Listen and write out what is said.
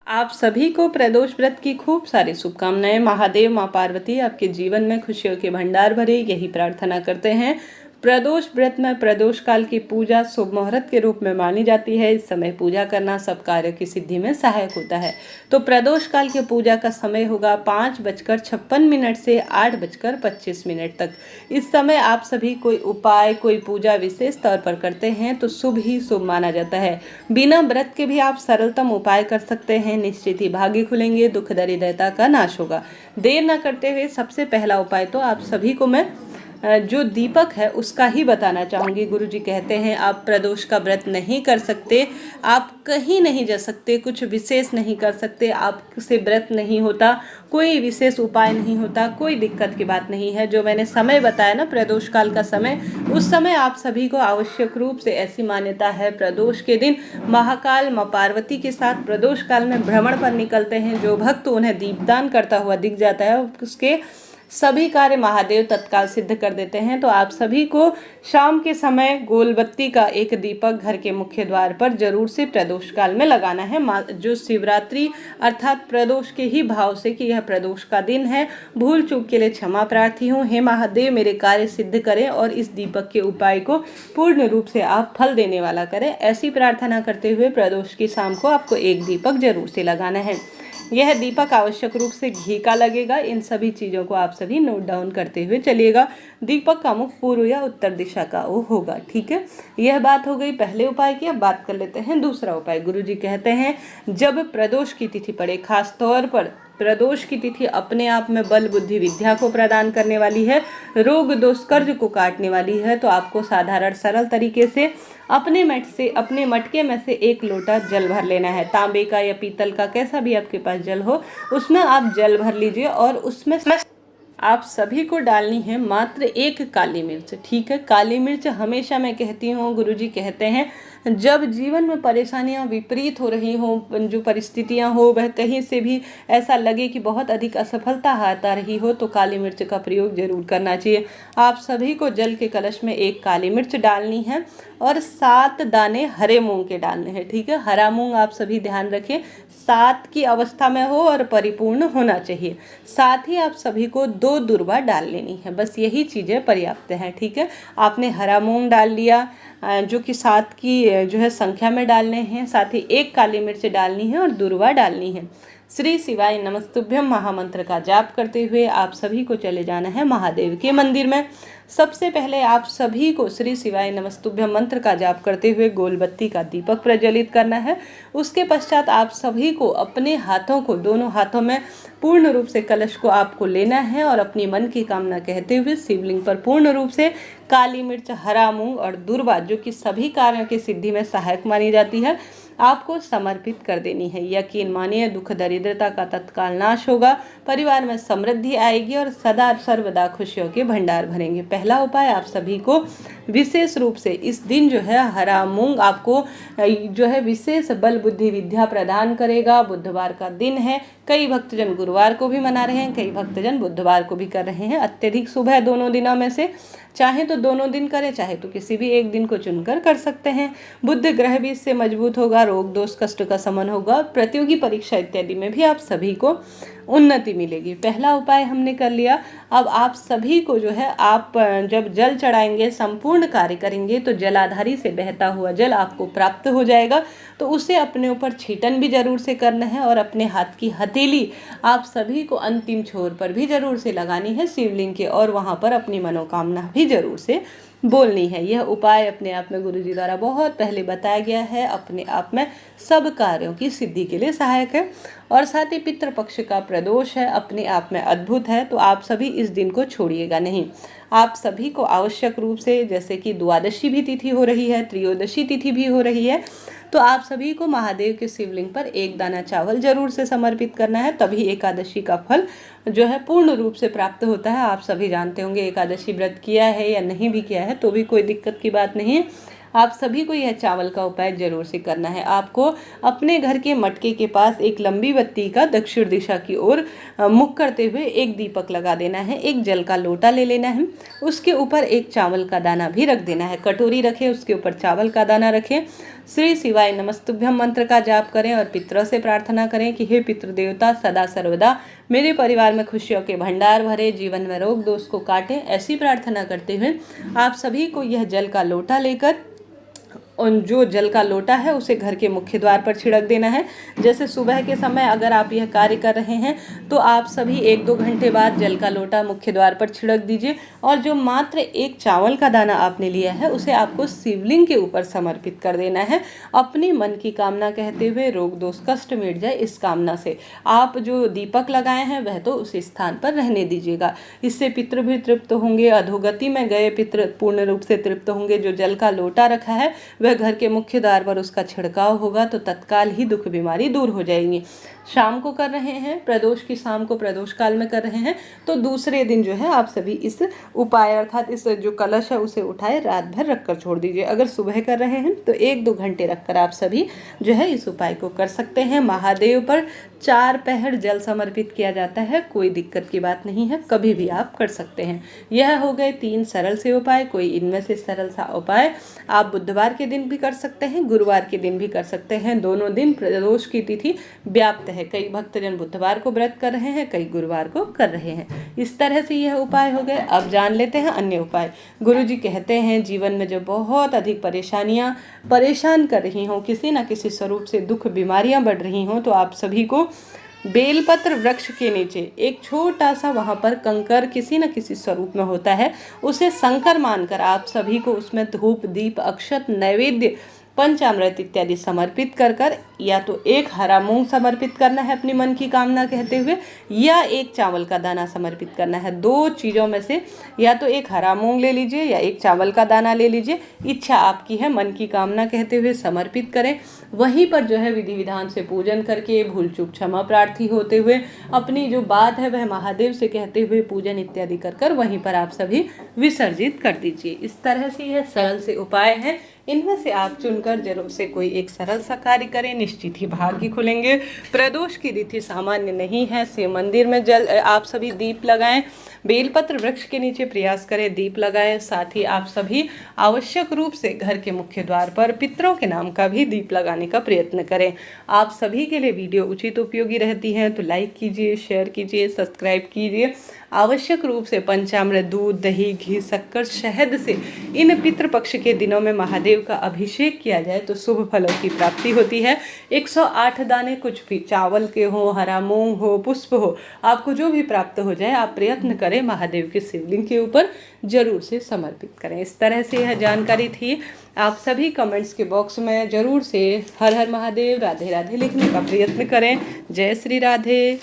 आप सभी को प्रदोष व्रत की खूब सारी शुभकामनाएं। महादेव माँ पार्वती आपके जीवन में खुशियों के भंडार भरे, यही प्रार्थना करते हैं। प्रदोष व्रत में प्रदोष काल की पूजा शुभ मुहूर्त के रूप में मानी जाती है। इस समय पूजा करना सब कार्य की सिद्धि में सहायक होता है। तो प्रदोष काल की पूजा का समय होगा 5:56 से 8:25 तक। इस समय आप सभी कोई उपाय, कोई पूजा विशेष तौर पर करते हैं तो शुभ ही शुभ माना जाता है। बिना व्रत के भी आप सरलतम उपाय कर सकते हैं। निश्चित ही भाग्य खुलेंगे, दुख दरिद्रता का नाश होगा। देर न करते हुए सबसे पहला उपाय तो आप सभी को मैं जो दीपक है उसका ही बताना चाहूँगी। गुरुजी कहते हैं आप प्रदोष का व्रत नहीं कर सकते, आप कहीं नहीं जा सकते, कुछ विशेष नहीं कर सकते, आपसे व्रत नहीं होता, कोई विशेष उपाय नहीं होता, कोई दिक्कत की बात नहीं है। जो मैंने समय बताया ना प्रदोष काल का समय, उस समय आप सभी को आवश्यक रूप से ऐसी मान्यता है, प्रदोष के दिन महाकाल माँ पार्वती के साथ प्रदोष काल में भ्रमण पर निकलते हैं। जो भक्त उन्हें दीपदान करता हुआ दिख जाता है उसके सभी कार्य महादेव तत्काल सिद्ध कर देते हैं। तो आप सभी को शाम के समय गोलबत्ती का एक दीपक घर के मुख्य द्वार पर जरूर से प्रदोष काल में लगाना है। जो शिवरात्रि अर्थात प्रदोष के ही भाव से कि यह प्रदोष का दिन है, भूल चूक के लिए क्षमा प्रार्थी हूँ। हे महादेव मेरे कार्य सिद्ध करें और इस दीपक के उपाय को पूर्ण रूप से आप फल देने वाला करें। ऐसी प्रार्थना करते हुए प्रदोष की शाम को आपको एक दीपक जरूर से लगाना है। यह दीपक आवश्यक रूप से घी का लगेगा। इन सभी चीज़ों को आप सभी नोट डाउन करते हुए चलिएगा। दीपक का मुख पूर्व या उत्तर दिशा का वो होगा, ठीक है। यह बात हो गई पहले उपाय की। अब बात कर लेते हैं दूसरा उपाय। गुरुजी कहते हैं जब प्रदोष की तिथि पड़े, खास तौर पर प्रदोष की तिथि अपने आप में बल बुद्धि विद्या को प्रदान करने वाली है, रोग दोष कर्ज को काटने वाली है। तो आपको साधारण सरल तरीके से अपने मटके में से एक लोटा जल भर लेना है। तांबे का या पीतल का, कैसा भी आपके पास जल हो, उसमें आप जल भर लीजिए और उसमें आप सभी को डालनी है मात्र एक काली मिर्च, ठीक है। काली मिर्च हमेशा मैं कहती हूँ, गुरुजी कहते हैं जब जीवन में परेशानियाँ विपरीत हो रही हों, जो परिस्थितियाँ हो, वह कहीं से भी ऐसा लगे कि बहुत अधिक असफलता आता रही हो, तो काली मिर्च का प्रयोग जरूर करना चाहिए। आप सभी को जल के कलश में एक काली मिर्च डालनी है और 7 दाने हरे मूंग के डालने हैं, ठीक है। हरा मूंग आप सभी ध्यान रखें 7 की अवस्था में हो और परिपूर्ण होना चाहिए। साथ ही आप सभी को 2 दुर्वा डाल लेनी है, बस यही चीज़ें पर्याप्त हैं, ठीक है। आपने हरा मूंग डाल लिया जो कि 7 की जो है संख्या में डालने हैं, साथ ही एक काली मिर्च डालनी है और दुर्वा डालनी है। श्री शिवाय नमस्तुभ्यम महामंत्र का जाप करते हुए आप सभी को चले जाना है महादेव के मंदिर में। सबसे पहले आप सभी को श्री शिवाय नमस्तुभ्यम मंत्र का जाप करते हुए गोलबत्ती का दीपक प्रज्वलित करना है। उसके पश्चात आप सभी को अपने हाथों को, दोनों हाथों में पूर्ण रूप से कलश को आपको लेना है और अपनी मन की कामना कहते हुए शिवलिंग पर पूर्ण रूप से काली मिर्च, हरा मूंग और दुर्वा, जो कि सभी कार्यों की सिद्धि में सहायक मानी जाती है, आपको समर्पित कर देनी है। यकीन मानिए दुख दरिद्रता का तत्काल नाश होगा, परिवार में समृद्धि आएगी और सदा सर्वदा खुशियों के भंडार भरेंगे। पहला उपाय आप सभी को विशेष रूप से इस दिन जो है हरा मूंग आपको जो है विशेष बल बुद्धि विद्या प्रदान करेगा। बुधवार का दिन है, कई भक्तजन गुरुवार को भी मना रहे हैं, कई भक्तजन बुधवार को भी कर रहे हैं। अत्यधिक शुभ है दोनों दिनों में से, चाहे तो दोनों दिन करें, चाहे तो किसी भी एक दिन को चुनकर कर सकते हैं। बुध ग्रह भी इससे मजबूत होगा, रोग दोष कष्ट का शमन होगा, प्रतियोगी परीक्षा इत्यादि में भी आप सभी को उन्नति मिलेगी। पहला उपाय हमने कर लिया। अब आप सभी को जो है आप जब जल चढ़ाएंगे, संपूर्ण कार्य करेंगे, तो जलाधारी से बहता हुआ जल आपको प्राप्त हो जाएगा। तो उसे अपने ऊपर छीटन भी जरूर से करना है और अपने हाथ की हथेली आप सभी को अंतिम छोर पर भी जरूर से लगानी है शिवलिंग के, और वहाँ पर अपनी मनोकामना भी जरूर से बोलनी है। यह उपाय अपने आप में गुरुजी द्वारा बहुत पहले बताया गया है, अपने आप में सब कार्यों की सिद्धि के लिए सहायक है। और साथ ही पितृपक्ष का प्रदोष है, अपने आप में अद्भुत है। तो आप सभी इस दिन को छोड़िएगा नहीं। आप सभी को आवश्यक रूप से, जैसे कि द्वादशी भी तिथि हो रही है, त्रयोदशी तिथि भी हो रही है, तो आप सभी को महादेव के शिवलिंग पर एक दाना चावल जरूर से समर्पित करना है, तभी एकादशी का फल जो है पूर्ण रूप से प्राप्त होता है। आप सभी जानते होंगे एकादशी व्रत किया है या नहीं भी किया है तो भी कोई दिक्कत की बात नहीं है। आप सभी को यह चावल का उपाय जरूर से करना है। आपको अपने घर के मटके के पास एक लंबी बत्ती का दक्षिण दिशा की ओर मुख करते हुए एक दीपक लगा देना है। एक जल का लोटा ले लेना है, उसके ऊपर एक चावल का दाना भी रख देना है। कटोरी रखें, उसके ऊपर चावल का दाना रखें। श्री शिवाय नमस्तुभ्यम मंत्र का जाप करें और पितरों से प्रार्थना करें कि हे पितृ देवता, सदा सर्वदा मेरे परिवार में खुशियों के भंडार भरे, जीवन में रोग दोष को काटें। ऐसी प्रार्थना करते हुए आप सभी को यह जल का लोटा लेकर, और जो जल का लोटा है उसे घर के मुख्य द्वार पर छिड़क देना है। जैसे सुबह के समय अगर आप यह कार्य कर रहे हैं तो आप सभी 1-2 घंटे बाद जल का लोटा मुख्य द्वार पर छिड़क दीजिए। और जो मात्र एक चावल का दाना आपने लिया है उसे आपको शिवलिंग के ऊपर समर्पित कर देना है, अपनी मन की कामना कहते हुए। रोग दोष कष्ट मिट जाए इस कामना से आप जो दीपक लगाए हैं वह तो उस स्थान पर रहने दीजिएगा। इससे पितृ भी तृप्त होंगे, अधोगति में गए पितृ पूर्ण रूप से तृप्त होंगे। जो जल का लोटा रखा है वह घर के मुख्य द्वार पर उसका छिड़काव होगा तो तत्काल ही दुख बीमारी दूर हो जाएंगी। शाम को कर रहे हैं, प्रदोष की शाम को प्रदोष काल में कर रहे हैं तो दूसरे दिन जो है आप सभी इस उपाय अर्थात इस जो कलश है उसे उठाए रात भर रखकर छोड़ दीजिए। अगर सुबह कर रहे हैं तो 1-2 घंटे रखकर आप सभी जो है इस उपाय को कर सकते हैं। महादेव पर 4 पहर जल समर्पित किया जाता है, कोई दिक्कत की बात नहीं है, कभी भी आप कर सकते हैं। यह हो गए 3 सरल से उपाय। कोई इनमें से सरल सा उपाय आप बुधवार के दिन भी कर सकते हैं, गुरुवार के दिन भी कर सकते हैं। दोनों दिन प्रदोष की तिथि व्याप्त है। कई भक्तजन बुधवार को व्रत कर रहे हैं, कई गुरुवार को कर रहे हैं। इस तरह से यह उपाय हो गए। अब जान लेते हैं अन्य उपाय। गुरुजी कहते हैं जीवन में जो बहुत अधिक परेशानियां परेशान कर रही हों, किसी न किसी स्वरूप से दुख बीमारियां बढ़ रही हों, तो आप सभी को बेलपत्र वृक्ष के नीचे एक छोटा सा वहाँ पर कंकर किसी न किसी स्वरूप में होता है, उसे शंकर मानकर आप सभी को उसमें धूप दीप अक्षत नैवेद्य पंचामृत इत्यादि समर्पित कर कर या तो एक हरा मूंग समर्पित करना है अपनी मन की कामना कहते हुए, या एक चावल का दाना समर्पित करना है। 2 चीज़ों में से या तो एक हरा मूंग ले लीजिए या एक चावल का दाना ले लीजिए, इच्छा आपकी है, मन की कामना कहते हुए समर्पित करें। वहीं पर जो है विधि विधान से पूजन करके भूल चूक क्षमा प्रार्थी होते हुए अपनी जो बात है वह महादेव से कहते हुए पूजन इत्यादि कर कर वहीं पर आप सभी विसर्जित कर दीजिए। इस तरह से यह सरल से उपाय हैं, इनमें से आप चुनकर जरूर से कोई एक सरल सा कार्य करें, निश्चित ही भाग्य खुलेंगे। प्रदोष की तिथि सामान्य नहीं है। शिव मंदिर में जल आप सभी दीप लगाएं, बेलपत्र वृक्ष के नीचे प्रयास करें दीप लगाएं। साथ ही आप सभी आवश्यक रूप से घर के मुख्य द्वार पर पितरों के नाम का भी दीप लगाने का प्रयत्न करें। आप सभी के लिए वीडियो उचित उपयोगी रहती है तो लाइक कीजिए, शेयर कीजिए, सब्सक्राइब कीजिए। आवश्यक रूप से पंचामृत, दूध, दही, घी, शक्कर, शहद से इन पितृपक्ष के दिनों में महादेव का अभिषेक किया जाए तो शुभ फलों की प्राप्ति होती है। 108 दाने कुछ भी चावल के हो, हरा मूंग हो, पुष्प हो, आपको जो भी प्राप्त हो जाए आप प्रयत्न करें महादेव के शिवलिंग के ऊपर जरूर से समर्पित करें। इस तरह से यह जानकारी थी। आप सभी कमेंट्स के बॉक्स में जरूर से हर हर महादेव, राधे राधे लिखने का प्रयत्न करें। जय श्री राधे।